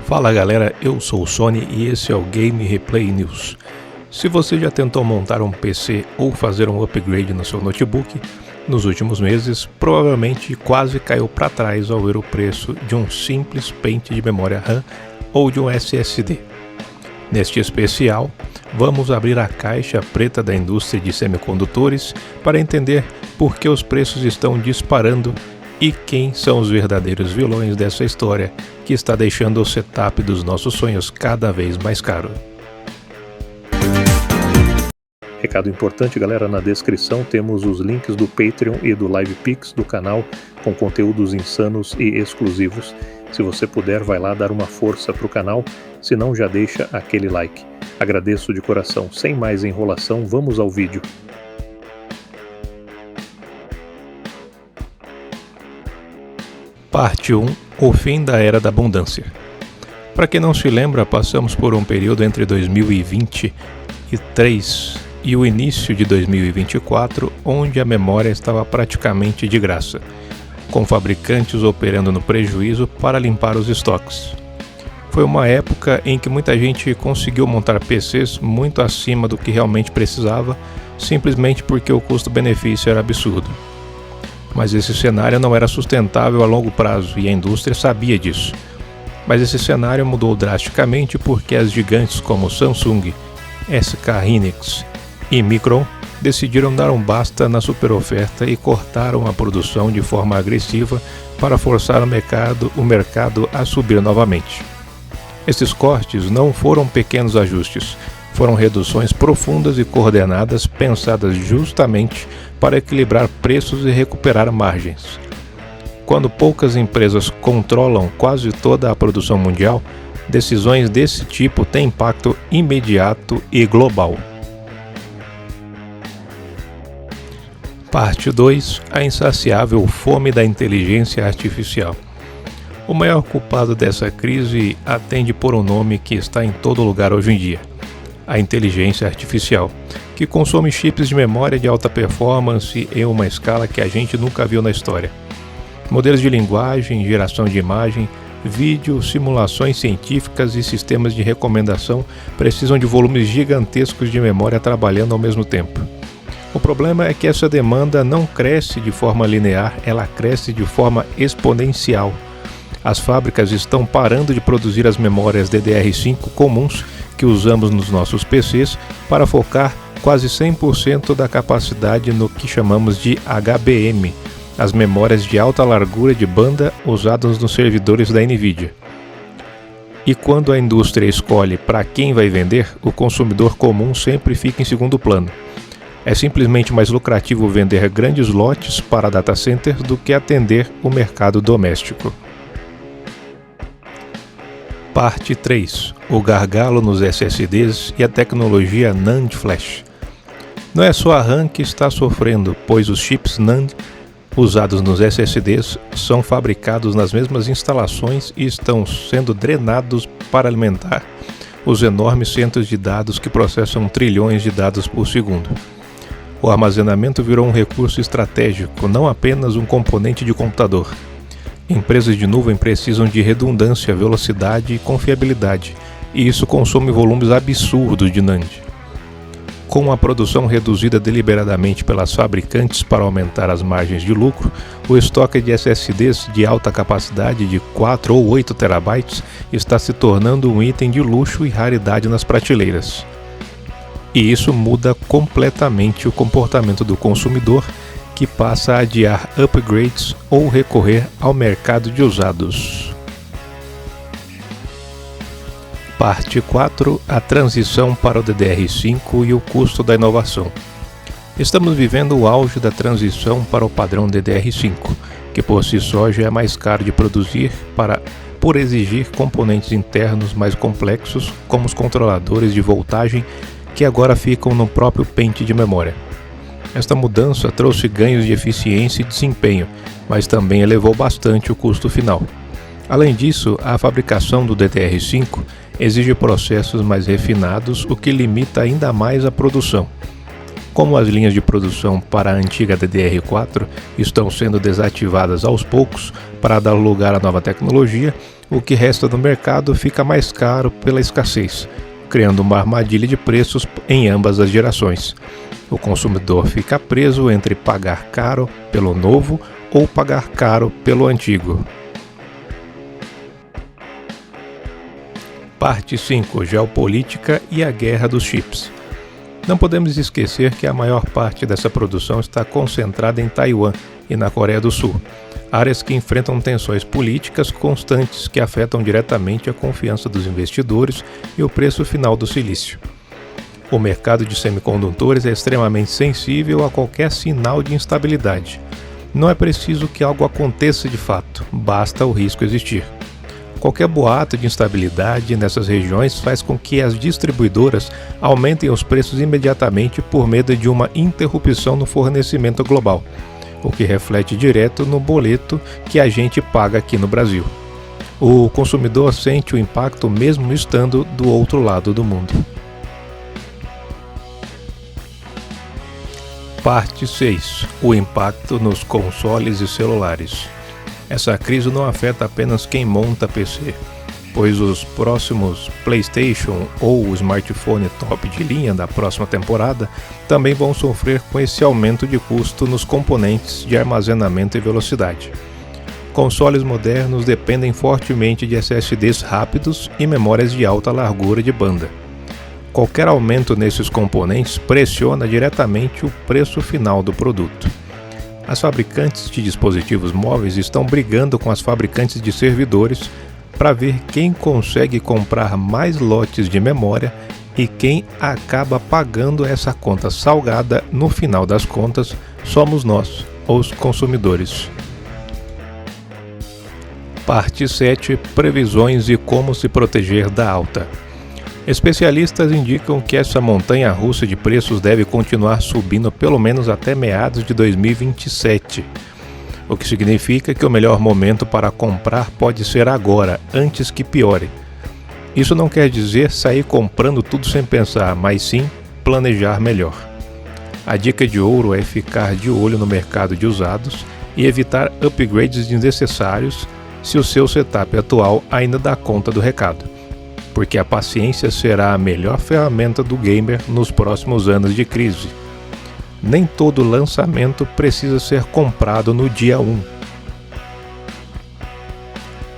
Fala galera, eu sou o Sony e esse é o Game Replay News. Se você já tentou montar um PC ou fazer um upgrade no seu notebook, nos últimos meses provavelmente quase caiu para trás ao ver o preço de um simples pente de memória RAM ou de um SSD. Neste especial, vamos abrir a caixa preta da indústria de semicondutores para entender por que os preços estão disparando e quem são os verdadeiros vilões dessa história que está deixando o setup dos nossos sonhos cada vez mais caro. Recado importante, galera, na descrição temos os links do Patreon e do LivePix do canal com conteúdos insanos e exclusivos. Se você puder, vai lá dar uma força pro canal, se não já deixa aquele like. Agradeço de coração. Sem mais enrolação, vamos ao vídeo. Parte 1. O fim da Era da Abundância. Para quem não se lembra, passamos por um período entre 2023 e o início de 2024, onde a memória estava praticamente de graça, com fabricantes operando no prejuízo para limpar os estoques. Foi uma época em que muita gente conseguiu montar PCs muito acima do que realmente precisava, simplesmente porque o custo-benefício era absurdo. Mas esse cenário não era sustentável a longo prazo e a indústria sabia disso. Mas esse cenário mudou drasticamente porque as gigantes como Samsung, SK Hynix e Micron decidiram dar um basta na superoferta e cortaram a produção de forma agressiva para forçar o mercado a subir novamente. Esses cortes não foram pequenos ajustes, foram reduções profundas e coordenadas pensadas justamente para equilibrar preços e recuperar margens. Quando poucas empresas controlam quase toda a produção mundial, decisões desse tipo têm impacto imediato e global. Parte 2. A insaciável fome da inteligência artificial. O maior culpado dessa crise atende por um nome que está em todo lugar hoje em dia: a inteligência artificial, que consome chips de memória de alta performance em uma escala que a gente nunca viu na história. Modelos de linguagem, geração de imagem, vídeo, simulações científicas e sistemas de recomendação precisam de volumes gigantescos de memória trabalhando ao mesmo tempo. O problema é que essa demanda não cresce de forma linear, ela cresce de forma exponencial. As fábricas estão parando de produzir as memórias DDR5 comuns que usamos nos nossos PCs para focar quase 100% da capacidade no que chamamos de HBM, as memórias de alta largura de banda usadas nos servidores da NVIDIA. E quando a indústria escolhe para quem vai vender, o consumidor comum sempre fica em segundo plano. É simplesmente mais lucrativo vender grandes lotes para data centers do que atender o mercado doméstico. Parte 3. O gargalo nos SSDs e a tecnologia NAND Flash. Não é só a RAM que está sofrendo, pois os chips NAND usados nos SSDs são fabricados nas mesmas instalações e estão sendo drenados para alimentar os enormes centros de dados que processam trilhões de dados por segundo. O armazenamento virou um recurso estratégico, não apenas um componente de computador. Empresas de nuvem precisam de redundância, velocidade e confiabilidade, e isso consome volumes absurdos de NAND. Com a produção reduzida deliberadamente pelas fabricantes para aumentar as margens de lucro, o estoque de SSDs de alta capacidade de 4 ou 8 TB está se tornando um item de luxo e raridade nas prateleiras. E isso muda completamente o comportamento do consumidor, que passa a adiar upgrades ou recorrer ao mercado de usados. Parte 4. A transição para o DDR5 e o custo da inovação. Estamos vivendo o auge da transição para o padrão DDR5, que por si só já é mais caro de produzir por exigir componentes internos mais complexos, como os controladores de voltagem, que agora ficam no próprio pente de memória. Esta mudança trouxe ganhos de eficiência e desempenho, mas também elevou bastante o custo final. Além disso, a fabricação do DDR5 exige processos mais refinados, o que limita ainda mais a produção. Como as linhas de produção para a antiga DDR4 estão sendo desativadas aos poucos para dar lugar à nova tecnologia, O que resta no mercado fica mais caro pela escassez, criando uma armadilha de preços em ambas as gerações. O consumidor fica preso entre pagar caro pelo novo ou pagar caro pelo antigo. Parte 5. Geopolítica e a guerra dos chips. Não podemos esquecer que a maior parte dessa produção está concentrada em Taiwan e na Coreia do Sul, áreas que enfrentam tensões políticas constantes que afetam diretamente a confiança dos investidores e o preço final do silício. O mercado de semicondutores é extremamente sensível a qualquer sinal de instabilidade. Não é preciso que algo aconteça de fato, basta o risco existir. Qualquer boato de instabilidade nessas regiões faz com que as distribuidoras aumentem os preços imediatamente por medo de uma interrupção no fornecimento global, o que reflete direto no boleto que a gente paga aqui no Brasil. O consumidor sente o impacto mesmo estando do outro lado do mundo. Parte 6. O impacto nos consoles e celulares. Essa crise não afeta apenas quem monta PC, pois os próximos PlayStation ou o smartphone top de linha da próxima temporada também vão sofrer com esse aumento de custo nos componentes de armazenamento e velocidade. Consoles modernos dependem fortemente de SSDs rápidos e memórias de alta largura de banda. Qualquer aumento nesses componentes pressiona diretamente o preço final do produto. As fabricantes de dispositivos móveis estão brigando com as fabricantes de servidores para ver quem consegue comprar mais lotes de memória e quem acaba pagando essa conta salgada. No final das contas, somos nós, os consumidores. Parte 7. Previsões e como se proteger da alta. Especialistas indicam que essa montanha-russa de preços deve continuar subindo pelo menos até meados de 2027, o que significa que o melhor momento para comprar pode ser agora, antes que piore. Isso não quer dizer sair comprando tudo sem pensar, mas sim planejar melhor. A dica de ouro é ficar de olho no mercado de usados e evitar upgrades desnecessários se o seu setup atual ainda dá conta do recado, porque a paciência será a melhor ferramenta do gamer nos próximos anos de crise. Nem todo lançamento precisa ser comprado no dia 1.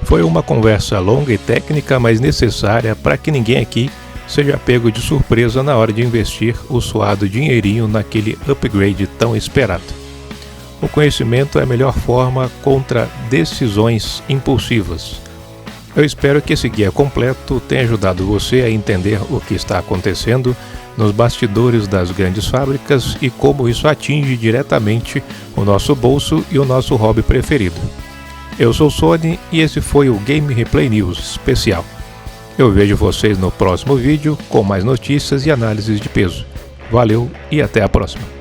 Foi uma conversa longa e técnica, mas necessária para que ninguém aqui seja pego de surpresa na hora de investir o suado dinheirinho naquele upgrade tão esperado. O conhecimento é a melhor forma contra decisões impulsivas. Eu espero que esse guia completo tenha ajudado você a entender o que está acontecendo nos bastidores das grandes fábricas e como isso atinge diretamente o nosso bolso e o nosso hobby preferido. Eu sou o Sony e esse foi o Game Replay News especial. Eu vejo vocês no próximo vídeo com mais notícias e análises de peso. Valeu e até a próxima.